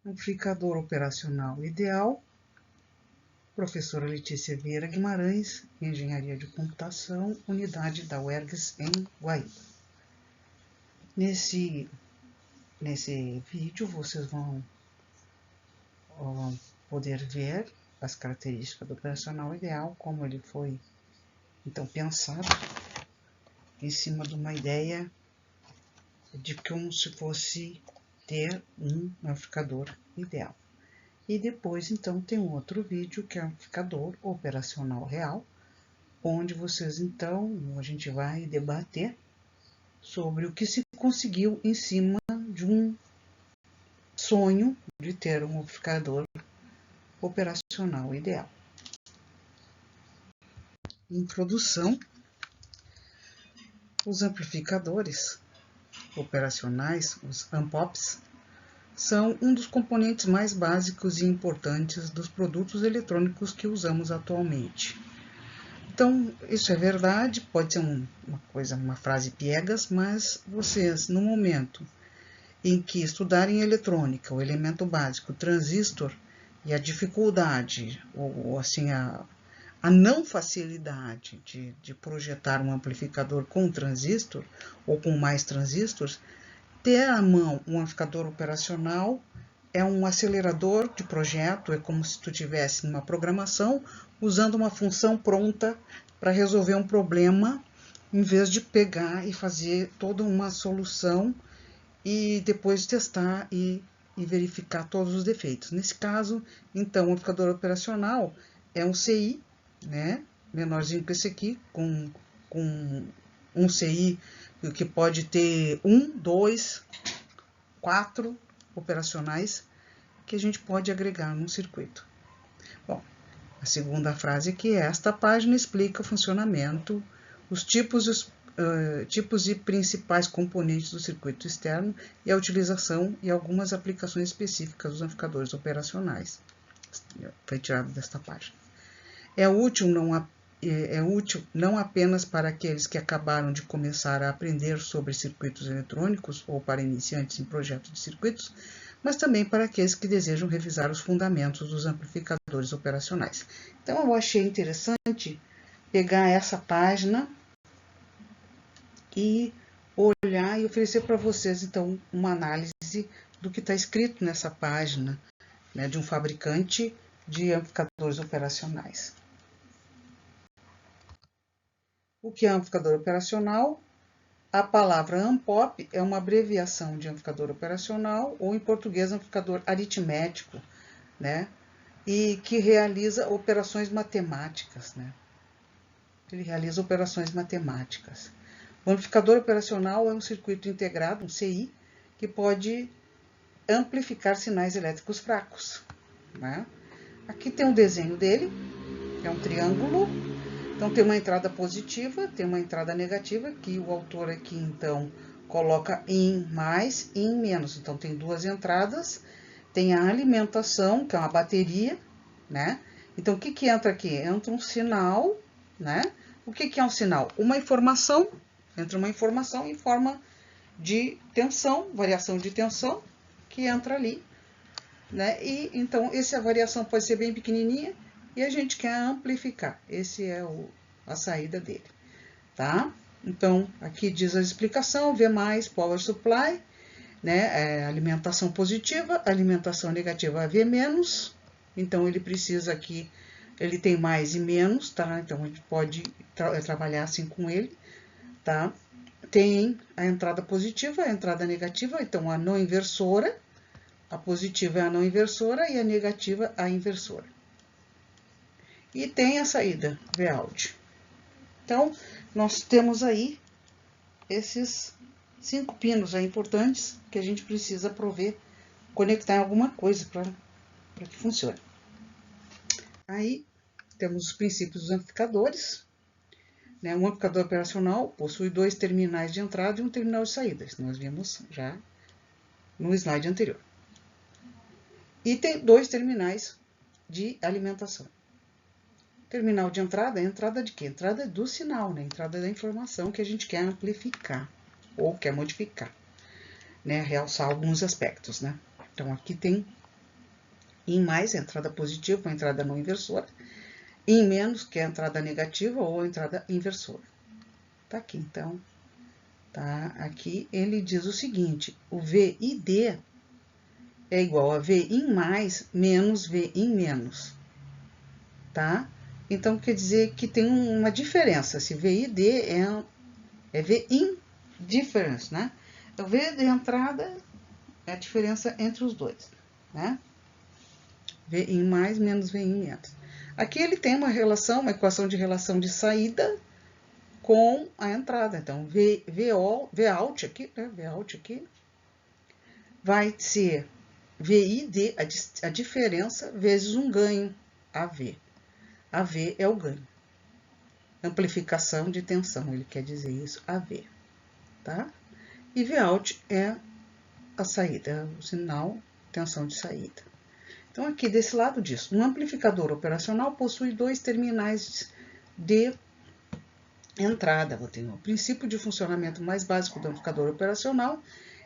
Amplificador operacional ideal, professora Letícia Vieira Guimarães, Engenharia de Computação, unidade da UERGS em Guaíba. Nesse vídeo vocês vão poder ver as características do operacional ideal, como ele foi então pensado em cima de uma ideia de como se fosse ter um amplificador ideal. E depois, então, tem um outro vídeo que é o amplificador operacional real, onde vocês, então, a gente vai debater sobre o que se conseguiu em cima de um sonho de ter um amplificador operacional ideal. Introdução. Os amplificadores operacionais, os AMPOPs, são um dos componentes mais básicos e importantes dos produtos eletrônicos que usamos atualmente. Então, isso é verdade, pode ser uma frase piegas, mas vocês, no momento em que estudarem eletrônica, o elemento básico, o transistor, e a dificuldade, ou assim, a não facilidade de projetar um amplificador com transistor, ou com mais transistores, ter à mão um amplificador operacional é um acelerador de projeto, é como se tu tivesse uma programação usando uma função pronta para resolver um problema, em vez de pegar e fazer toda uma solução e depois testar e verificar todos os defeitos. Nesse caso, então, o amplificador operacional é um CI, né, menorzinho que esse aqui, com um CI que pode ter 1, 2, 4 operacionais que a gente pode agregar num circuito. Bom, a segunda frase aqui é: esta página explica o funcionamento, os tipos e principais componentes do circuito externo e a utilização e algumas aplicações específicas dos amplificadores operacionais. Foi tirado desta página. É útil não apenas para aqueles que acabaram de começar a aprender sobre circuitos eletrônicos ou para iniciantes em projetos de circuitos, mas também para aqueles que desejam revisar os fundamentos dos amplificadores operacionais. Então, eu achei interessante pegar essa página e olhar e oferecer para vocês, então, uma análise do que está escrito nessa página, né, de um fabricante de amplificadores operacionais. O que é amplificador operacional? A palavra AMPOP é uma abreviação de amplificador operacional, ou em português, amplificador aritmético, né? E que realiza operações matemáticas, né? Ele realiza operações matemáticas. O amplificador operacional é um circuito integrado, um CI, que pode amplificar sinais elétricos fracos, né? Aqui tem um desenho dele, é um triângulo. Então, tem uma entrada positiva, tem uma entrada negativa, que o autor aqui, então, coloca em mais e em menos. Então, tem duas entradas, tem a alimentação, que é uma bateria, né? Então, o que entra aqui? Entra um sinal, né? O que é um sinal? Uma informação, entra uma informação em forma de tensão, variação de tensão, que entra ali, né? E, então, essa variação pode ser bem pequenininha, e a gente quer amplificar. Esse é a saída dele, tá? Então, aqui diz a explicação, V+, Power Supply, né? Alimentação positiva, alimentação negativa, V-. Então, ele precisa aqui, ele tem mais e menos, tá? Então, a gente pode trabalhar assim com ele, tá? Tem a entrada positiva, a entrada negativa, então a não inversora, a positiva é a não inversora e a negativa a inversora. E tem a saída, Vout. Então, nós temos aí esses 5 pinos aí importantes que a gente precisa prover, conectar em alguma coisa para que funcione. Aí, temos os princípios dos amplificadores, né? Um amplificador operacional possui 2 terminais de entrada e um terminal de saída. Isso nós vimos já no slide anterior. E tem 2 terminais de alimentação. Terminal de entrada é entrada de quê? Entrada do sinal, né? Entrada da informação que a gente quer amplificar ou quer modificar, né? Realçar alguns aspectos, né? Então, aqui tem Em mais, é a entrada positiva, uma entrada não inversora. Em menos, que é a entrada negativa ou a entrada inversora. Tá aqui, então. Tá? Aqui ele diz o seguinte, o V e D é igual a V em mais menos V em menos. Tá? Então, quer dizer que tem uma diferença. Se V e D é V in difference, né? O V de entrada é a diferença entre os dois, né? V em mais menos V em menos. Aqui ele tem uma relação, uma equação de relação de saída com a entrada. Então, V out aqui, né? V out aqui vai ser VID, a diferença, vezes um ganho, AV. AV é o ganho. Amplificação de tensão, ele quer dizer isso, AV, tá? E Vout é a saída, o sinal, tensão de saída. Então, aqui desse lado disso, um amplificador operacional possui dois terminais de entrada. Vou ter o princípio de funcionamento mais básico do amplificador operacional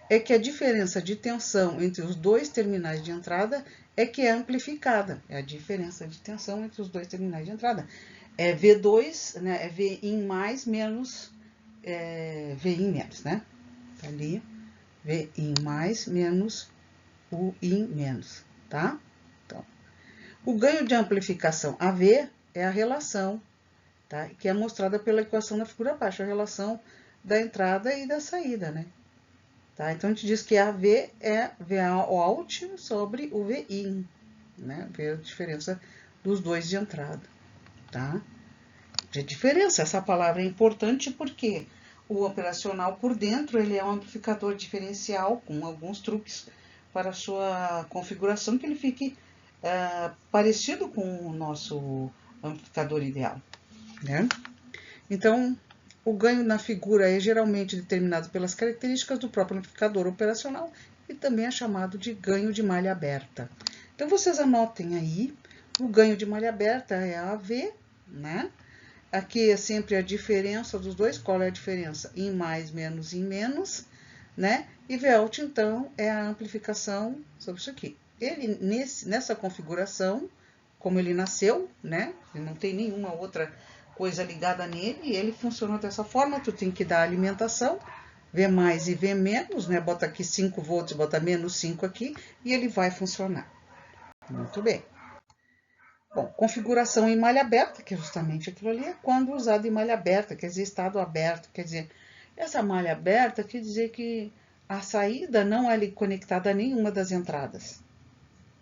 é que a diferença de tensão entre os dois terminais de entrada é que é amplificada. É a diferença de tensão entre os dois terminais de entrada. É V2, né? É V em mais menos V em menos, né? Tá ali, V em mais menos U em menos, tá? Então, o ganho de amplificação AV é a relação, tá? Que é mostrada pela equação na figura abaixo, a relação da entrada e da saída, né? Tá? Então, a gente diz que AV é Vout sobre o VIN, né? Ver a diferença dos dois de entrada, tá? De diferença, essa palavra é importante porque o operacional por dentro, ele é um amplificador diferencial com alguns truques para a sua configuração, que ele fique parecido com o nosso amplificador ideal, né? Então, o ganho na figura é geralmente determinado pelas características do próprio amplificador operacional e também é chamado de ganho de malha aberta. Então, vocês anotem aí, o ganho de malha aberta é a AV, né? Aqui é sempre a diferença dos dois, qual é a diferença? Em mais, menos, em menos, né? E Vout, então, é a amplificação sobre isso aqui. Ele, nessa configuração, como ele nasceu, né? Ele não tem nenhuma outra coisa ligada nele, e ele funciona dessa forma, tu tem que dar alimentação, V mais e V menos, né? Bota aqui 5 volts, bota menos 5 aqui, e ele vai funcionar. Muito bem. Bom, configuração em malha aberta, que é justamente aquilo ali, é quando usado em malha aberta, quer dizer, estado aberto, quer dizer, essa malha aberta quer dizer que a saída não é conectada a nenhuma das entradas.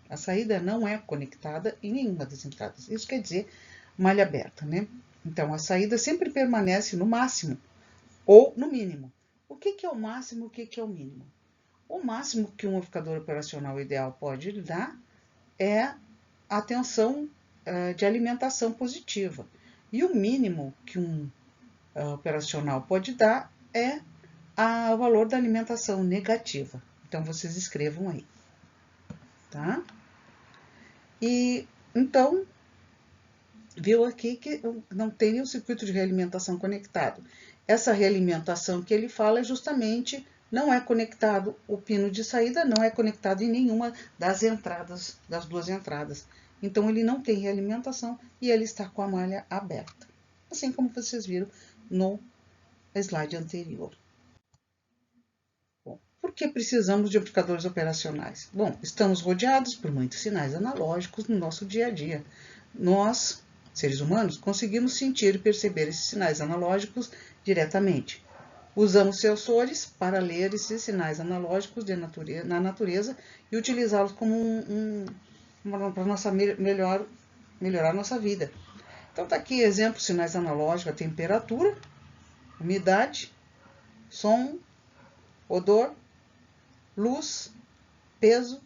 A saída não é conectada em nenhuma das entradas. Isso quer dizer malha aberta, né? Então, a saída sempre permanece no máximo ou no mínimo. O que é o máximo, o que é o mínimo? O máximo que um amplificador operacional ideal pode lhe dar é a tensão de alimentação positiva. E o mínimo que um operacional pode dar é o valor da alimentação negativa. Então, vocês escrevam aí, tá? E, então, viu aqui que não tem nenhum circuito de realimentação conectado. Essa realimentação que ele fala é justamente, não é conectado, o pino de saída não é conectado em nenhuma das entradas, das duas entradas. Então, ele não tem realimentação e ele está com a malha aberta. Assim como vocês viram no slide anterior. Bom, por que precisamos de amplificadores operacionais? Bom, estamos rodeados por muitos sinais analógicos no nosso dia a dia. Nós, seres humanos, conseguimos sentir e perceber esses sinais analógicos diretamente. Usamos sensores para ler esses sinais analógicos na natureza e utilizá-los como para melhorar a nossa vida. Então, está aqui exemplos de sinais analógicos: a temperatura, umidade, som, odor, luz, peso.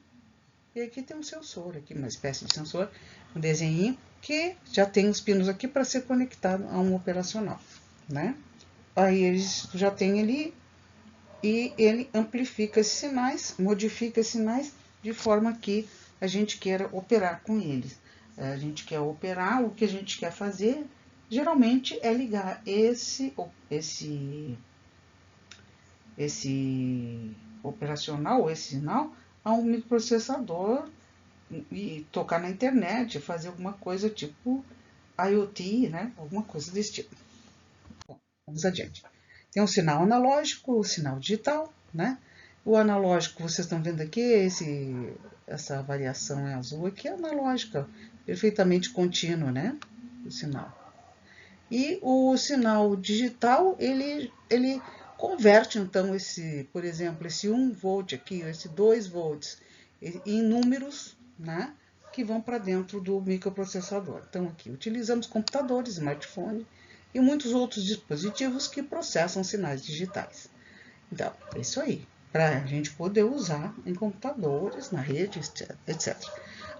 E aqui tem um sensor, aqui, uma espécie de sensor, um desenho que já tem os pinos aqui para ser conectado a um operacional, né? Aí eles já tem ali e ele amplifica esses sinais, modifica esses sinais de forma que a gente queira operar com eles. A gente quer operar, o que a gente quer fazer geralmente é ligar esse operacional, esse sinal, a um microprocessador e tocar na internet, fazer alguma coisa tipo IoT, né? Alguma coisa desse tipo. Bom, vamos adiante. Tem o sinal analógico, o sinal digital, né? O analógico, vocês estão vendo aqui, essa variação em azul aqui é analógica, perfeitamente contínuo, né? O sinal. E o sinal digital, ele converte, então, por exemplo, esse 1 volt aqui, esse 2 volts, em números, né, que vão para dentro do microprocessador. Então, aqui utilizamos computadores, smartphone e muitos outros dispositivos que processam sinais digitais. Então, é isso aí, para a gente poder usar em computadores, na rede, etc.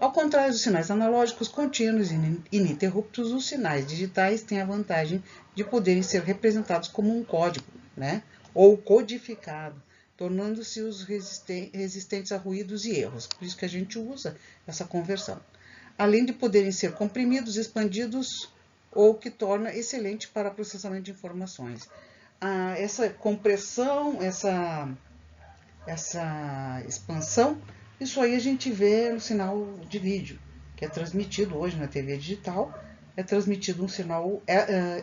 Ao contrário dos sinais analógicos contínuos e ininterruptos, os sinais digitais têm a vantagem de poderem ser representados como um código, né? Ou codificado, tornando-se os resistentes a ruídos e erros. Por isso que a gente usa essa conversão. Além de poderem ser comprimidos, expandidos, ou que torna excelente para processamento de informações. Essa compressão, essa expansão, isso aí a gente vê no sinal de vídeo, que é transmitido hoje na TV digital, é transmitido um sinal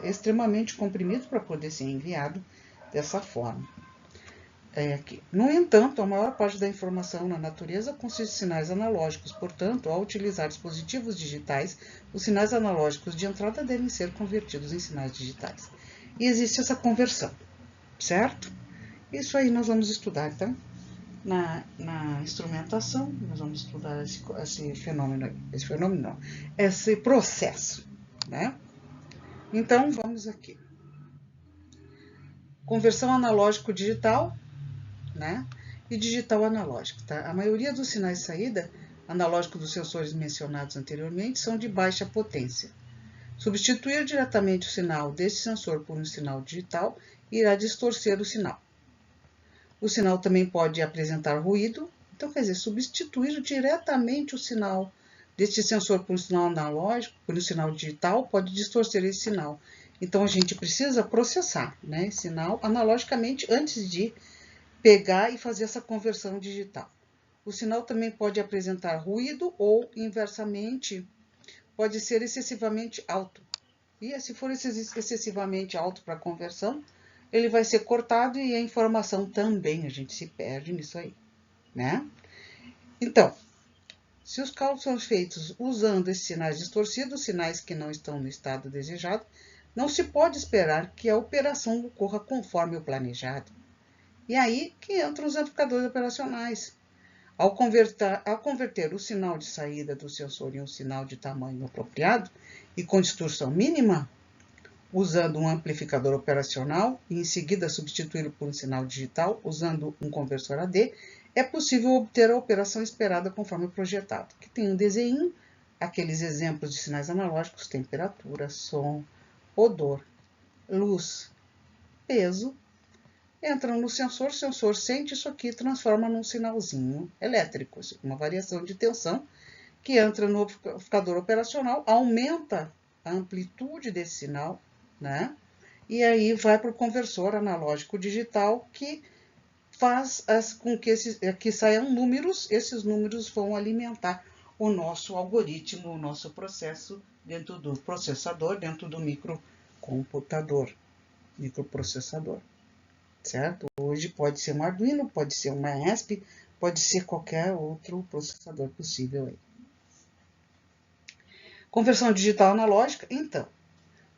extremamente comprimido para poder ser enviado dessa forma. Aqui. No entanto, a maior parte da informação na natureza consiste em sinais analógicos, portanto, ao utilizar dispositivos digitais, os sinais analógicos de entrada devem ser convertidos em sinais digitais. E existe essa conversão, certo? Isso aí nós vamos estudar, então. Na instrumentação, nós vamos estudar esse fenômeno, esse processo, né? Então, vamos aqui. Conversão analógico-digital, né? E digital analógico, tá? A maioria dos sinais de saída analógico dos sensores mencionados anteriormente são de baixa potência. Substituir diretamente o sinal desse sensor por um sinal digital irá distorcer o sinal. O sinal também pode apresentar ruído, então quer dizer, substituir diretamente o sinal deste sensor por um sinal analógico, por um sinal digital, pode distorcer esse sinal. Então a gente precisa processar, né, esse sinal analogicamente antes de pegar e fazer essa conversão digital. O sinal também pode apresentar ruído ou, inversamente, pode ser excessivamente alto. E se for excessivamente alto para a conversão, ele vai ser cortado e a informação também, a gente se perde nisso aí, né? Então, se os cálculos são feitos usando esses sinais distorcidos, sinais que não estão no estado desejado, não se pode esperar que a operação ocorra conforme o planejado. E aí que entram os amplificadores operacionais. Ao converter o sinal de saída do sensor em um sinal de tamanho apropriado e com distorção mínima, usando um amplificador operacional e em seguida substituí-lo por um sinal digital usando um conversor AD, é possível obter a operação esperada conforme projetado. Aqui tem um desenho, aqueles exemplos de sinais analógicos, temperatura, som, odor, luz, peso, entram no sensor, o sensor sente isso aqui e transforma num sinalzinho elétrico, uma variação de tensão que entra no amplificador operacional, aumenta a amplitude desse sinal, né? E aí vai para o conversor analógico digital que faz com que saiam números, esses números vão alimentar o nosso algoritmo, o nosso processo dentro do processador, dentro do microcomputador, microprocessador, certo? Hoje pode ser um Arduino, pode ser uma ESP, pode ser qualquer outro processador possível aí. Conversão digital analógica, então.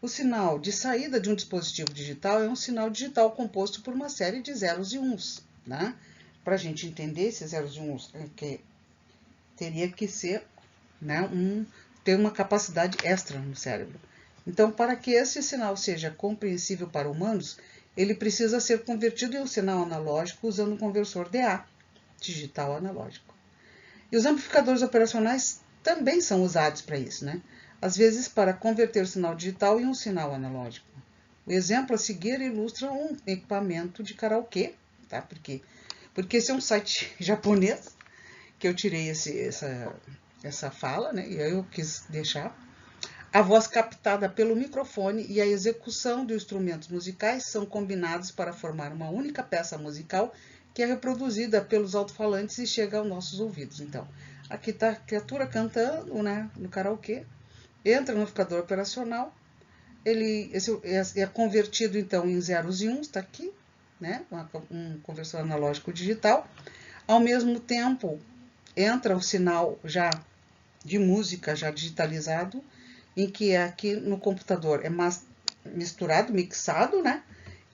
O sinal de saída de um dispositivo digital é um sinal digital composto por uma série de zeros e uns, né? Para a gente entender esses zeros e uns, teria que ser, né, ter uma capacidade extra no cérebro. Então, para que esse sinal seja compreensível para humanos, ele precisa ser convertido em um sinal analógico usando um conversor DA, digital analógico. E os amplificadores operacionais também são usados para isso, né? Às vezes para converter o sinal digital em um sinal analógico. O exemplo a seguir ilustra um equipamento de karaokê, tá? Porque esse é um site japonês que eu tirei essa fala, né? E aí eu quis deixar. A voz captada pelo microfone e a execução de instrumentos musicais são combinados para formar uma única peça musical que é reproduzida pelos alto-falantes e chega aos nossos ouvidos. Então, Aqui está a criatura cantando, né, no karaokê. Entra no amplificador operacional. Esse é convertido, então, em zeros e uns, está aqui, né, um conversor analógico digital. Ao mesmo tempo, entra o sinal já de música, já digitalizado, em que aqui no computador é misturado, mixado, né,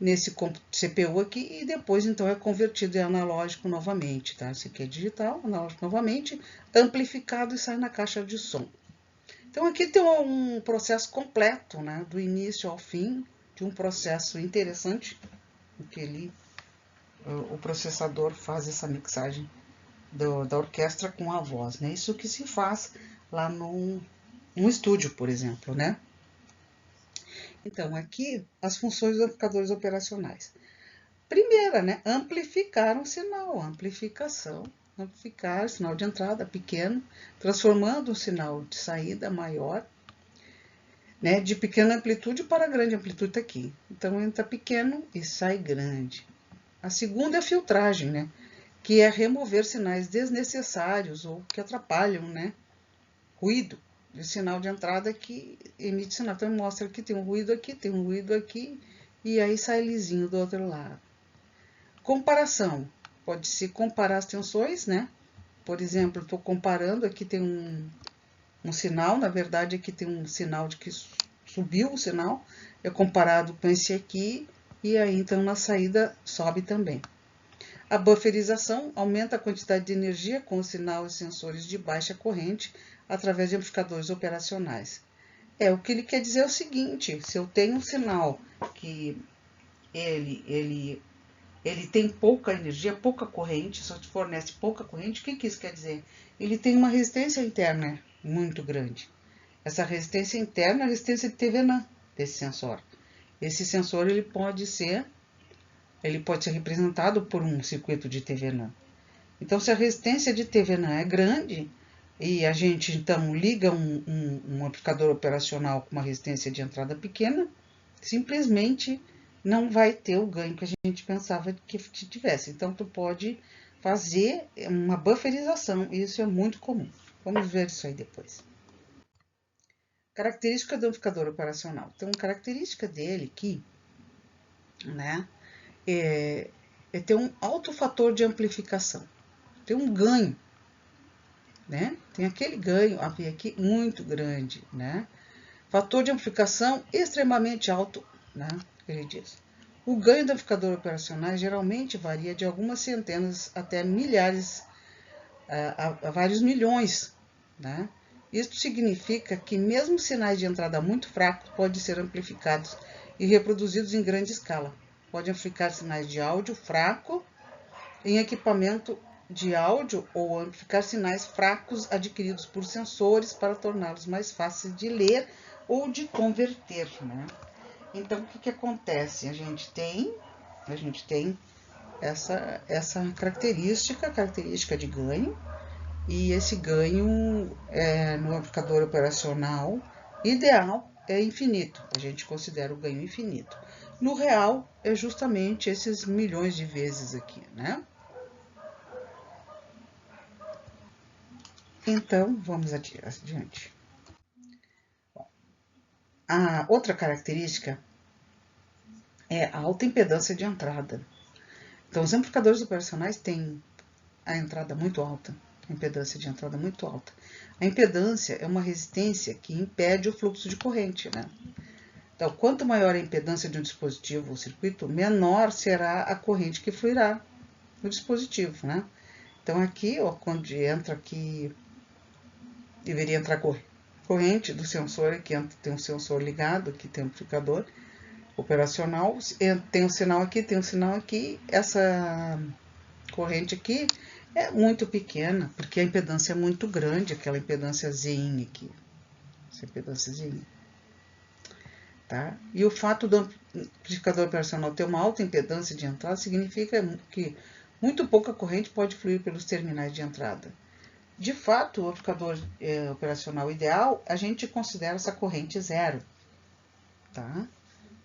nesse CPU aqui, e depois, então, é convertido em analógico novamente, tá? Esse aqui é digital, analógico novamente, amplificado e sai na caixa de som. Então, aqui tem um processo completo, né, do início ao fim, de um processo interessante, em que o processador faz essa mixagem da orquestra com a voz, né? Isso que se faz lá no estúdio, por exemplo, né? Então, aqui, as funções dos amplificadores operacionais. Primeira, né? Amplificar um sinal, amplificação. Amplificar, sinal de entrada pequeno, transformando um sinal de saída maior, né? De pequena amplitude para grande amplitude, tá aqui. Então, entra pequeno e sai grande. A segunda é a filtragem, né? Que é remover sinais desnecessários ou que atrapalham, né? Ruído. O sinal de entrada que emite sinal. Então, mostra que tem um ruído aqui, tem um ruído aqui, e aí sai lisinho do outro lado. Comparação. Pode-se comparar as tensões, né? Por exemplo, estou comparando, aqui tem um sinal, na verdade aqui tem um sinal de que subiu o sinal, é comparado com esse aqui, e aí então na saída sobe também. A bufferização aumenta a quantidade de energia com os sinais e sensores de baixa corrente através de amplificadores operacionais. O que ele quer dizer é o seguinte, se eu tenho um sinal que ele tem pouca energia, pouca corrente, só te fornece pouca corrente, o que isso quer dizer? Ele tem uma resistência interna muito grande. Essa resistência interna é a resistência de Thevenin desse sensor. Esse sensor ele pode ser representado por um circuito de Thevenin. Então, se a resistência de Thevenin é grande e a gente então liga um amplificador operacional com uma resistência de entrada pequena, simplesmente não vai ter o ganho que a gente pensava que tivesse. Então, tu pode fazer uma bufferização, e isso é muito comum. Vamos ver isso aí depois. Característica do amplificador operacional. Então, característica dele aqui, né, é ter um alto fator de amplificação, tem um ganho, né? Tem aquele ganho aqui muito grande, né? Fator de amplificação extremamente alto, né? Ele diz. O ganho do amplificador operacional geralmente varia de algumas centenas até milhares, a vários milhões, né? Isso significa que mesmo sinais de entrada muito fracos podem ser amplificados e reproduzidos em grande escala. Pode amplificar sinais de áudio fraco em equipamento de áudio ou amplificar sinais fracos adquiridos por sensores para torná-los mais fáceis de ler ou de converter, né? Então, o que acontece? A gente tem essa característica de ganho, e esse ganho no amplificador operacional ideal é infinito, a gente considera o ganho infinito. No real, é justamente esses milhões de vezes aqui, né? Então, vamos adiante. A outra característica é a alta impedância de entrada. Então, os amplificadores operacionais têm a entrada muito alta, a impedância de entrada muito alta. A impedância é uma resistência que impede o fluxo de corrente, né? Então, quanto maior a impedância de um dispositivo ou circuito, menor será a corrente que fluirá no dispositivo, né? Então, aqui, ó, quando entra aqui, deveria entrar corrente do sensor, aqui tem um sensor ligado, aqui tem um amplificador operacional, tem um sinal aqui, essa corrente aqui é muito pequena, porque a impedância é muito grande, aquela impedância Zin aqui, essa impedância Zin. Tá? E o fato do amplificador operacional ter uma alta impedância de entrada significa que muito pouca corrente pode fluir pelos terminais de entrada. De fato, o amplificador operacional ideal, a gente considera essa corrente zero. Tá?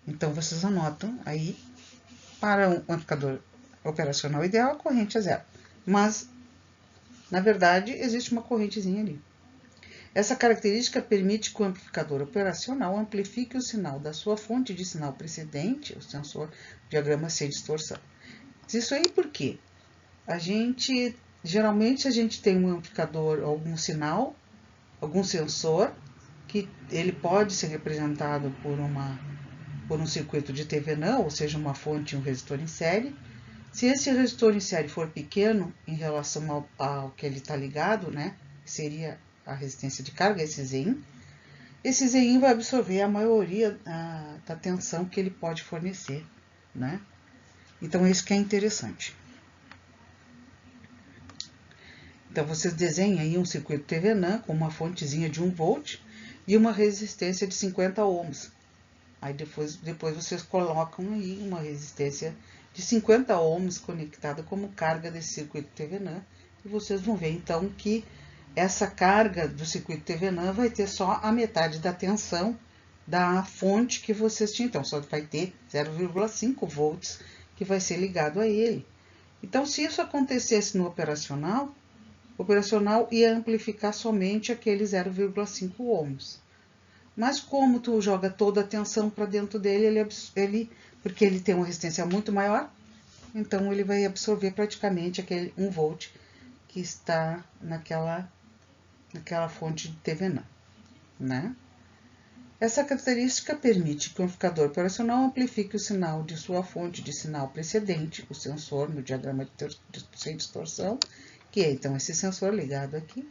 Então, vocês anotam aí, para um amplificador operacional ideal, a corrente é zero. Mas Na verdade, existe uma correntezinha ali. Essa característica permite que o amplificador operacional amplifique o sinal da sua fonte de sinal precedente, o sensor diagrama C de distorção. Isso aí por quê? Geralmente a gente tem um amplificador, algum sinal, algum sensor, que ele pode ser representado por um circuito de TVNAN, ou seja, uma fonte e um resistor em série. Se esse resistor em série for pequeno em relação ao que ele está ligado, né, que seria a resistência de carga, esse Zin vai absorver a maioria da tensão que ele pode fornecer, né? Então, isso que é interessante. Então, vocês desenham aí um circuito TVNAN com uma fontezinha de 1 volt e uma resistência de 50 ohms. Aí depois vocês colocam aí uma resistência de 50 ohms conectada como carga desse circuito TVNAN e vocês vão ver então que essa carga do circuito TVNAN vai ter só a metade da tensão da fonte que vocês tinham. Então, só vai ter 0,5 volts que vai ser ligado a ele. Então, se isso acontecesse no operacional, o operacional ia amplificar somente aquele 0,5 ohms. Mas como tu joga toda a tensão para dentro dele, porque ele tem uma resistência muito maior, então ele vai absorver praticamente aquele 1 volt que está naquela fonte de TVNAN, né? Essa característica permite que o amplificador operacional amplifique o sinal de sua fonte de sinal precedente, o sensor no diagrama sem distorção, que é então esse sensor ligado aqui.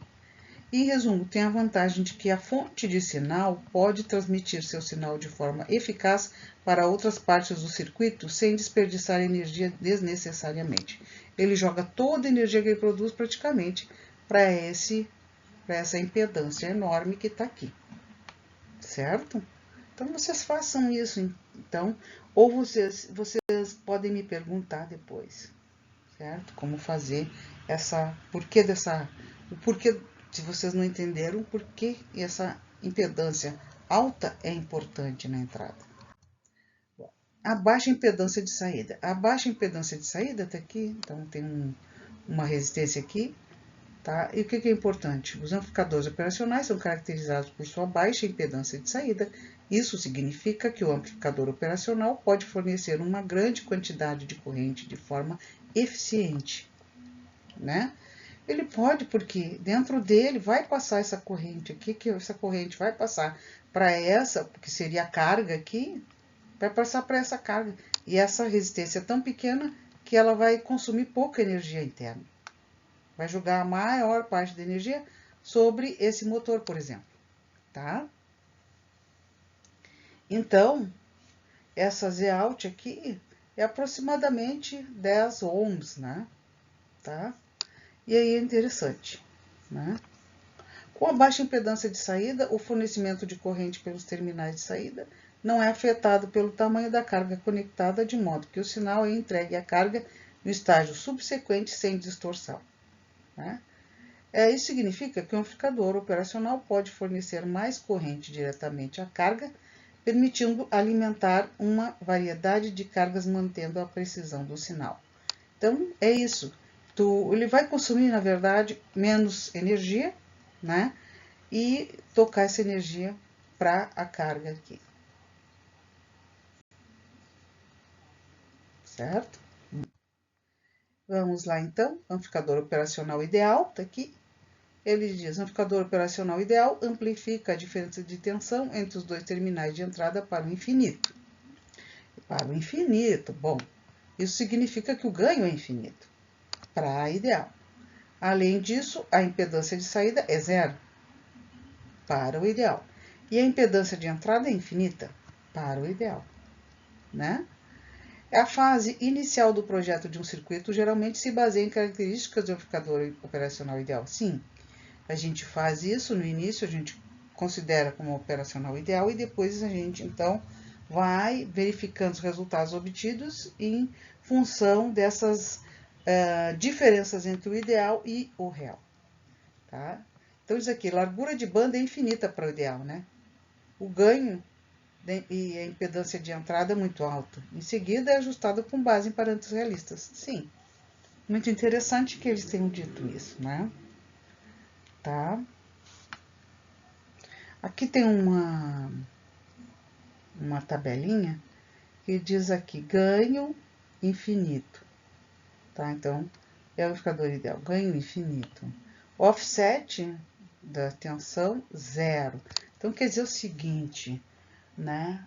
Em resumo, tem a vantagem de que a fonte de sinal pode transmitir seu sinal de forma eficaz para outras partes do circuito sem desperdiçar energia desnecessariamente. Ele joga toda a energia que ele produz praticamente para essa impedância enorme que está aqui, certo? Então, vocês façam isso, então, ou vocês podem me perguntar depois, certo? Como fazer o porquê, se vocês não entenderam, por que essa impedância alta é importante na entrada. A baixa impedância de saída. A baixa impedância de saída está aqui, então tem uma resistência aqui, tá? E o que é importante? Os amplificadores operacionais são caracterizados por sua baixa impedância de saída. Isso significa que o amplificador operacional pode fornecer uma grande quantidade de corrente de forma eficiente, né? Ele pode, porque dentro dele vai passar essa corrente aqui, que essa corrente vai passar para essa, que seria a carga aqui, vai passar para essa carga. E essa resistência é tão pequena que ela vai consumir pouca energia interna. Vai jogar a maior parte da energia sobre esse motor, por exemplo, tá? Então, essa Z-out aqui é aproximadamente 10 ohms, né? Tá? E aí é interessante, né? Com a baixa impedância de saída, o fornecimento de corrente pelos terminais de saída não é afetado pelo tamanho da carga conectada, de modo que o sinal é entregue à carga no estágio subsequente sem distorção, né? Isso significa que o amplificador operacional pode fornecer mais corrente diretamente à carga, permitindo alimentar uma variedade de cargas mantendo a precisão do sinal. Então, é isso. Ele vai consumir, na verdade, menos energia, né? E tocar essa energia para a carga aqui. Certo? Vamos lá, então. Amplificador operacional ideal, tá aqui. Ele diz, amplificador operacional ideal amplifica a diferença de tensão entre os dois terminais de entrada para o infinito. Para o infinito, bom, isso significa que o ganho é infinito. Para a ideal. Além disso, a impedância de saída é zero, para o ideal. E a impedância de entrada é infinita, para o ideal, né? A fase inicial do projeto de um circuito geralmente se baseia em características do amplificador operacional ideal. Sim, a gente faz isso no início, a gente considera como operacional ideal e depois a gente, então, vai verificando os resultados obtidos em função dessas diferenças entre o ideal e o real, tá? Então, isso aqui, largura de banda é infinita para o ideal, né? O ganho e a impedância de entrada é muito alta. Em seguida, é ajustado com base em parâmetros realistas. Sim, muito interessante que eles tenham dito isso, né? tá? Aqui tem uma tabelinha que diz aqui, ganho infinito, tá? Então, é o amplificador ideal, ganho infinito. Offset da tensão, 0. Então, quer dizer o seguinte, né?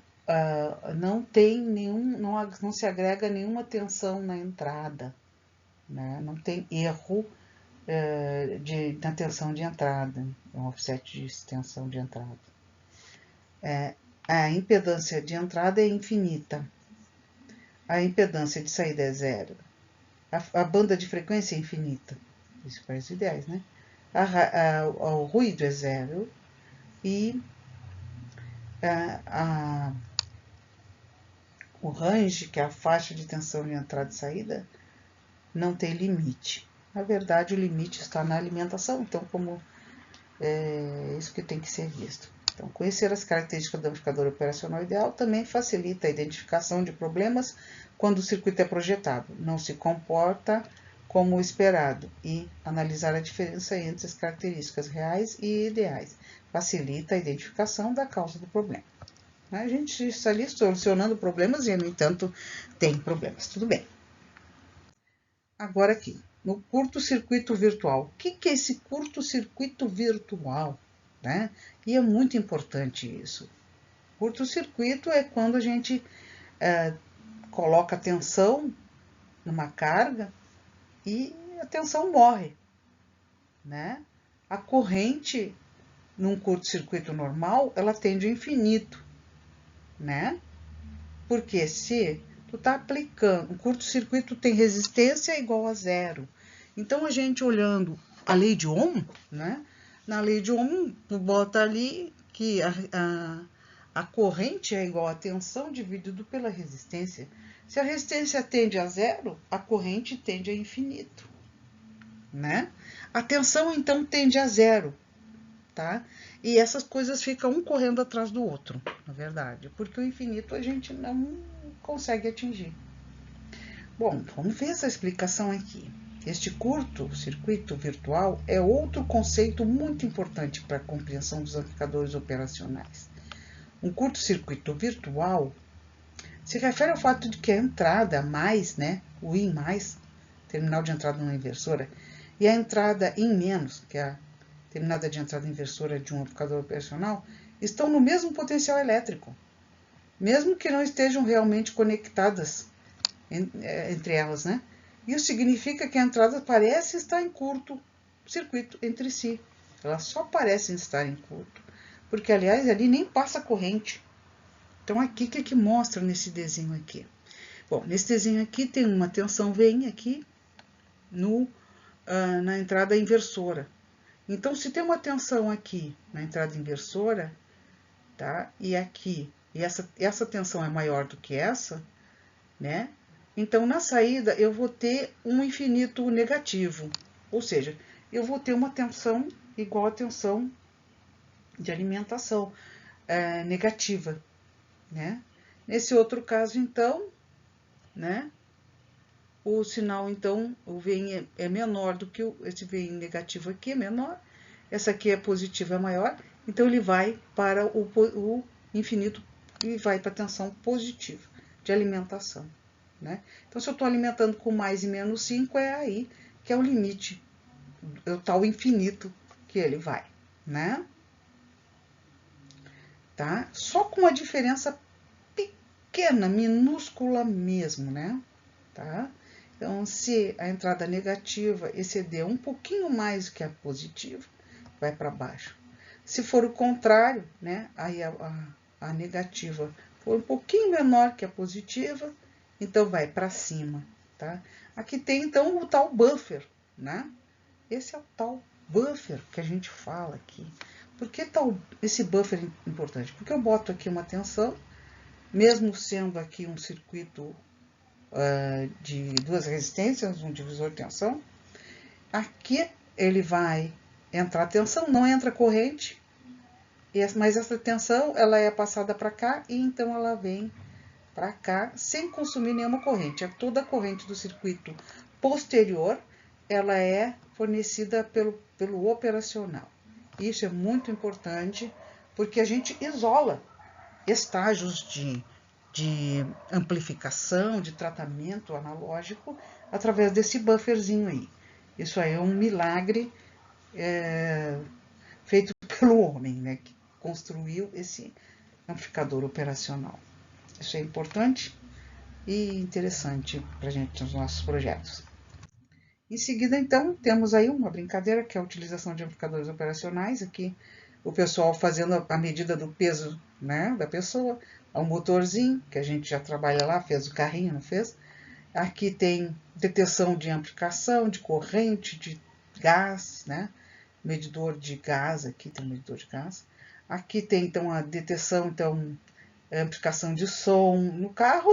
Não tem nenhum, não se agrega nenhuma tensão na entrada, né? Não tem erro na tensão de entrada, é um offset de tensão de entrada. A impedância de entrada é infinita, a impedância de saída é 0, a banda de frequência é infinita, isso faz ideais, né? O ruído é 0 e o range, que é a faixa de tensão de entrada e saída, não tem limite. Na verdade, o limite está na alimentação, então, como é isso que tem que ser visto. Então, conhecer as características do amplificador operacional ideal também facilita a identificação de problemas quando o circuito é projetado, não se comporta como esperado, e analisar a diferença entre as características reais e ideais facilita a identificação da causa do problema. A gente está ali solucionando problemas e, no entanto, tem problemas. Tudo bem. Agora aqui, no curto-circuito virtual. O que é esse curto-circuito virtual? Né? E é muito importante isso. Curto-circuito é quando a gente coloca tensão numa carga e a tensão morre. Né? A corrente, num curto-circuito normal, ela tende ao infinito. Né? Porque se tu tá aplicando, o curto-circuito tem resistência igual a 0. Então, a gente olhando a lei de Ohm, né? Na lei de Ohm, tu bota ali que a corrente é igual a tensão dividido pela resistência. Se a resistência tende a 0, a corrente tende a infinito, né? A tensão, então, tende a 0, tá? E essas coisas ficam um correndo atrás do outro, na verdade, porque o infinito a gente não consegue atingir. Bom, vamos ver essa explicação aqui. Este curto-circuito virtual é outro conceito muito importante para a compreensão dos amplificadores operacionais. Um curto-circuito virtual se refere ao fato de que a entrada mais, né, o in mais, terminal de entrada numa inversora, e a entrada in menos, que é a terminada de entrada inversora de um amplificador operacional, estão no mesmo potencial elétrico, mesmo que não estejam realmente conectadas entre elas, né? Isso significa que a entrada parece estar em curto circuito entre si. Elas só parecem estar em curto, porque, aliás, ali nem passa corrente. Então, aqui, o que mostra nesse desenho aqui? Bom, nesse desenho aqui tem uma tensão Vn aqui na entrada inversora. Então, se tem uma tensão aqui na entrada inversora, tá? E aqui, e essa tensão é maior do que essa, né? Então, na saída, eu vou ter um infinito negativo. Ou seja, eu vou ter uma tensão igual à tensão de alimentação negativa, né? Nesse outro caso, então, né? O sinal, então, o Vn é menor do que esse Vn negativo aqui, é menor. Essa aqui é positiva, é maior. Então, ele vai para o infinito e vai para a tensão positiva de alimentação. Né? Então, se eu estou alimentando com mais e menos 5, é aí que é o limite, é o tal infinito que ele vai. Né? Tá? Só com uma diferença pequena, minúscula mesmo, né? Tá? Então, se a entrada negativa exceder um pouquinho mais do que a positiva, vai para baixo. Se for o contrário, né, aí a negativa for um pouquinho menor que a positiva, então vai para cima, tá? Aqui tem, então, o tal buffer, né? Esse é o tal buffer que a gente fala aqui. Por que esse buffer é importante? Porque eu boto aqui uma tensão, mesmo sendo aqui um circuito de duas resistências, um divisor de tensão. Aqui ele vai entrar tensão, não entra corrente, mas essa tensão ela é passada para cá e então ela vem para cá sem consumir nenhuma corrente. Toda a corrente do circuito posterior ela é fornecida pelo operacional. Isso é muito importante, porque a gente isola estágios de amplificação, de tratamento analógico, através desse bufferzinho aí. Isso aí é um milagre feito pelo homem, né, que construiu esse amplificador operacional. Isso é importante e interessante para a gente nos nossos projetos. Em seguida, então, temos aí uma brincadeira, que é a utilização de amplificadores operacionais. Aqui, o pessoal fazendo a medida do peso, né, da pessoa, ao motorzinho, que a gente já trabalha lá, fez o carrinho, não fez? Aqui tem detecção de amplificação, de corrente, de gás, né? Medidor de gás, aqui tem um medidor de gás. Aqui tem, então, a detecção, então, amplificação de som. No carro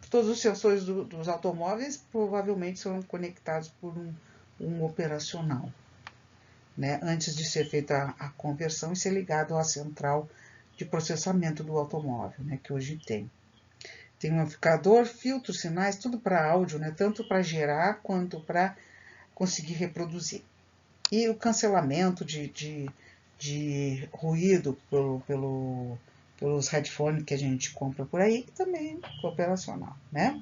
todos os sensores dos automóveis provavelmente serão conectados por um operacional, né? Antes de ser feita a conversão e ser ligado à central de processamento do automóvel, né? Que hoje tem. Tem um amplificador, filtros, sinais, tudo para áudio, né? Tanto para gerar quanto para conseguir reproduzir. E o cancelamento de ruído pelos headphones que a gente compra por aí, também operacional, né?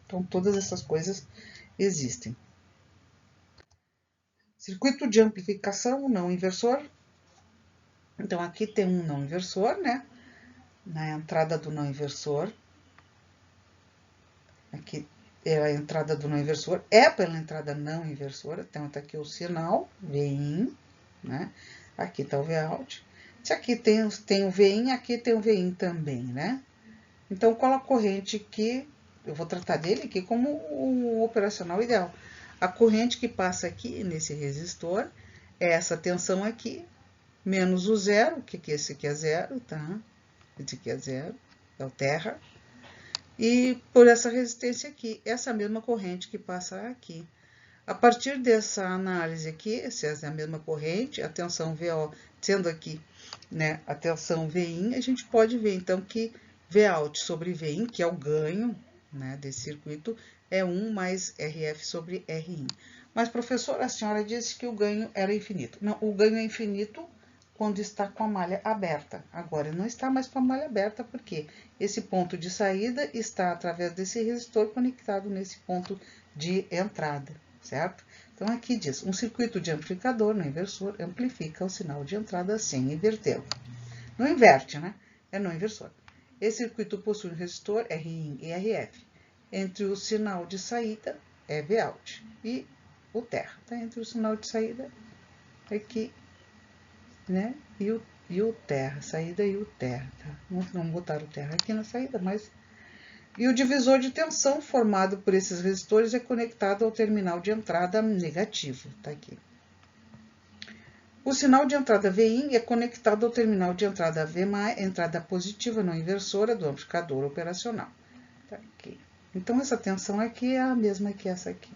Então, todas essas coisas existem. Circuito de amplificação não inversor. Então, aqui tem um não inversor, né? Na entrada do não inversor. Aqui é a entrada do não inversor, é pela entrada não inversora. Então, tá aqui o sinal, Vin, né? Aqui tá o Vout. Se aqui tem o Vin, aqui tem o Vin também, né? Então, qual a corrente que eu vou tratar dele aqui como o operacional ideal? A corrente que passa aqui nesse resistor é essa tensão aqui, menos o zero, que esse aqui é zero, tá? Esse aqui é zero, é o terra. E por essa resistência aqui, essa mesma corrente que passa aqui. A partir dessa análise aqui, se essa é a mesma corrente, a tensão VO sendo aqui, né, a tensão Vin, a gente pode ver então que Vout sobre Vin, que é o ganho, né, desse circuito, é 1 mais RF sobre Rin. Mas, professora, a senhora disse que o ganho era infinito. Não, o ganho é infinito quando está com a malha aberta. Agora, não está mais com a malha aberta, porque esse ponto de saída está através desse resistor conectado nesse ponto de entrada, certo? Então, aqui diz, um circuito de amplificador no inversor amplifica o sinal de entrada sem invertê-lo. Não inverte, né? É no inversor. Esse circuito possui um resistor Rin e RF. Entre o sinal de saída é Vout e o terra. Tá? Entre o sinal de saída aqui, né? E o terra, saída e o terra. Tá? Não botaram o terra aqui na saída, mas... E o divisor de tensão formado por esses resistores é conectado ao terminal de entrada negativo. Tá aqui. O sinal de entrada Vin é conectado ao terminal de entrada V+, entrada positiva não inversora do amplificador operacional. Tá aqui. Então, essa tensão aqui é a mesma que essa aqui.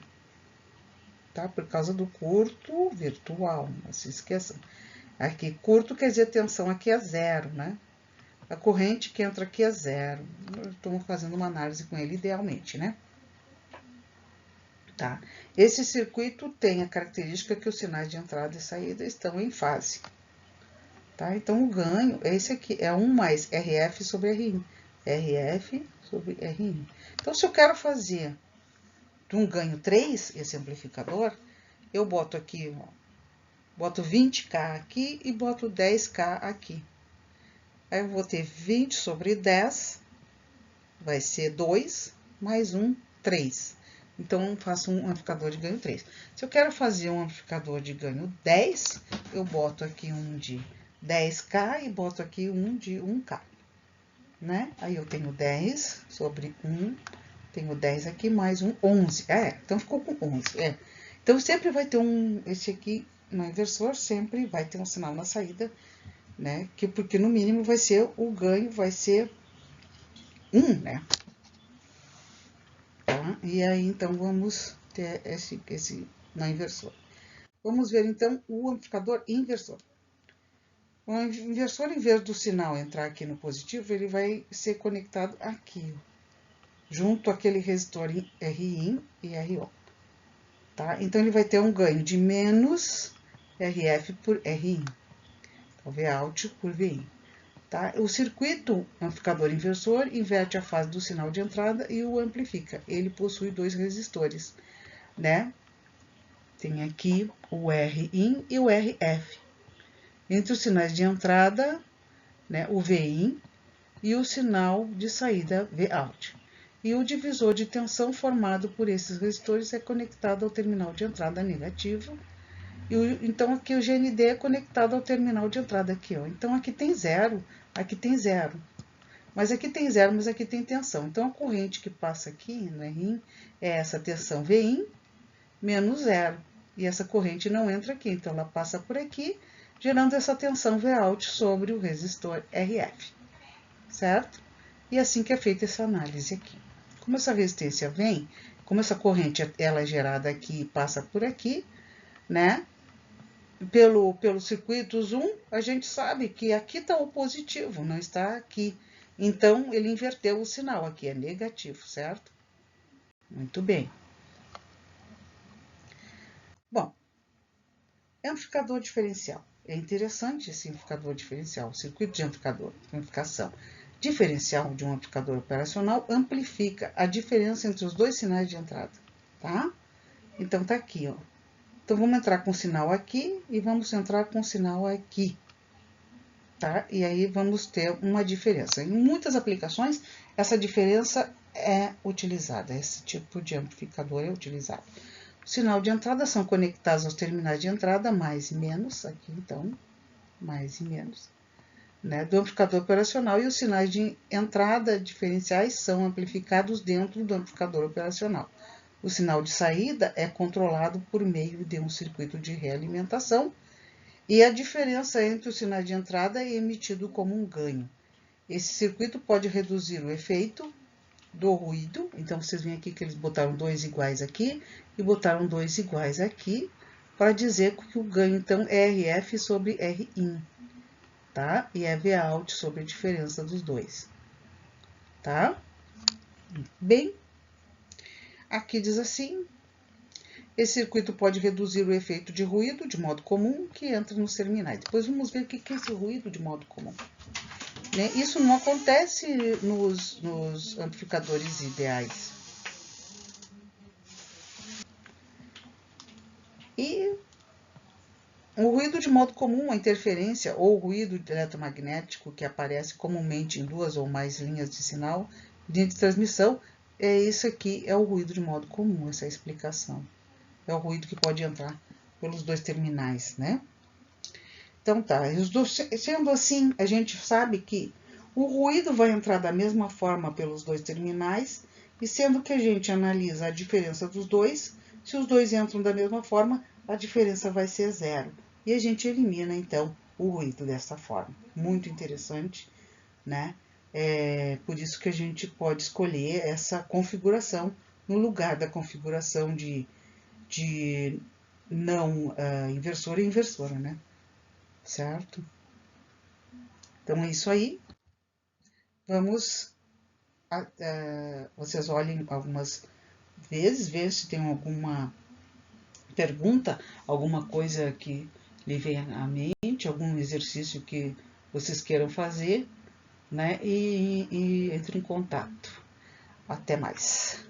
Tá? Por causa do curto virtual, não se esqueçam. Aqui, curto quer dizer a tensão aqui é zero, né? A corrente que entra aqui é zero. Estou fazendo uma análise com ele idealmente, né? Tá? Esse circuito tem a característica que os sinais de entrada e saída estão em fase. Tá? Então, o ganho é esse aqui, é 1 mais RF sobre Rin. RF sobre Rin. Então, se eu quero fazer de um ganho 3, esse amplificador, eu boto aqui, ó, boto 20K aqui e boto 10K aqui. Aí, eu vou ter 20 sobre 10, vai ser 2, mais 1, 3. Então, eu faço um amplificador de ganho 3. Se eu quero fazer um amplificador de ganho 10, eu boto aqui um de 10K e boto aqui um de 1K, né? Aí, eu tenho 10 sobre 1, tenho 10 aqui, mais um 11. Então, ficou com 11. Então, sempre vai ter esse aqui no inversor, sempre vai ter um sinal na saída, né? Porque, no mínimo, vai ser o ganho, vai ser 1, né? Tá? E aí, então, vamos ter esse na inversor. Vamos ver, então, o amplificador inversor. O inversor, em vez do sinal entrar aqui no positivo, ele vai ser conectado aqui, junto àquele resistor Rin e RO. tá? Então, ele vai ter um ganho de menos RF por RIN, então, Vout por VIN. Tá? O circuito amplificador inversor inverte a fase do sinal de entrada e o amplifica. Ele possui dois resistores, né? Tem aqui o Rin e o Rf. Entre os sinais de entrada, né, o Vin e o sinal de saída Vout. E o divisor de tensão formado por esses resistores é conectado ao terminal de entrada negativo. Então, aqui o GND é conectado ao terminal de entrada aqui, ó. Então, aqui tem zero, aqui tem zero. Mas aqui tem zero, mas aqui tem tensão. Então, a corrente que passa aqui no Rin é essa tensão Vin menos zero. E essa corrente não entra aqui, então ela passa por aqui, gerando essa tensão Vout sobre o resistor RF, certo? E assim que é feita essa análise aqui. Como essa resistência vem, como essa corrente ela é gerada aqui e passa por aqui, né? Pelo circuito zoom, a gente sabe que aqui está o positivo, não está aqui. Então, ele inverteu o sinal, aqui é negativo, certo? Muito bem. Bom, amplificador diferencial. É interessante esse amplificador diferencial, o circuito de amplificação diferencial de um amplificador operacional amplifica a diferença entre os dois sinais de entrada, tá? Então, tá aqui, ó. Então, vamos entrar com o sinal aqui e vamos entrar com o sinal aqui, tá? E aí, vamos ter uma diferença. Em muitas aplicações, essa diferença é utilizada, esse tipo de amplificador é utilizado. O sinal de entrada são conectados aos terminais de entrada, mais e menos, aqui então, mais e menos, né, do amplificador operacional, e os sinais de entrada diferenciais são amplificados dentro do amplificador operacional. O sinal de saída é controlado por meio de um circuito de realimentação, e a diferença entre os sinais de entrada é emitido como um ganho. Esse circuito pode reduzir o efeito do ruído, então vocês veem aqui que eles botaram dois iguais aqui e botaram dois iguais aqui, para dizer que o ganho, então, é RF sobre Rin, tá? E é Vout sobre a diferença dos dois, tá? Bem, aqui diz assim, esse circuito pode reduzir o efeito de ruído de modo comum que entra nos terminais. Depois vamos ver o que é esse ruído de modo comum. Né? Isso não acontece nos amplificadores ideais. E o ruído de modo comum, a interferência ou ruído eletromagnético que aparece comumente em duas ou mais linhas de sinal de transmissão, isso aqui é o ruído de modo comum, essa é a explicação. É o ruído que pode entrar pelos dois terminais, né? Então tá, sendo assim, a gente sabe que o ruído vai entrar da mesma forma pelos dois terminais, e sendo que a gente analisa a diferença dos dois, se os dois entram da mesma forma, a diferença vai ser zero. E a gente elimina, então, o ruído dessa forma. Muito interessante, né? Por isso que a gente pode escolher essa configuração no lugar da configuração de não inversora e inversora, né? Certo? Então, é isso aí. Vamos, vocês olhem algumas vezes, ver se tem alguma pergunta, alguma coisa que lhe venha à mente, algum exercício que vocês queiram fazer, né? E entre em contato. Até mais.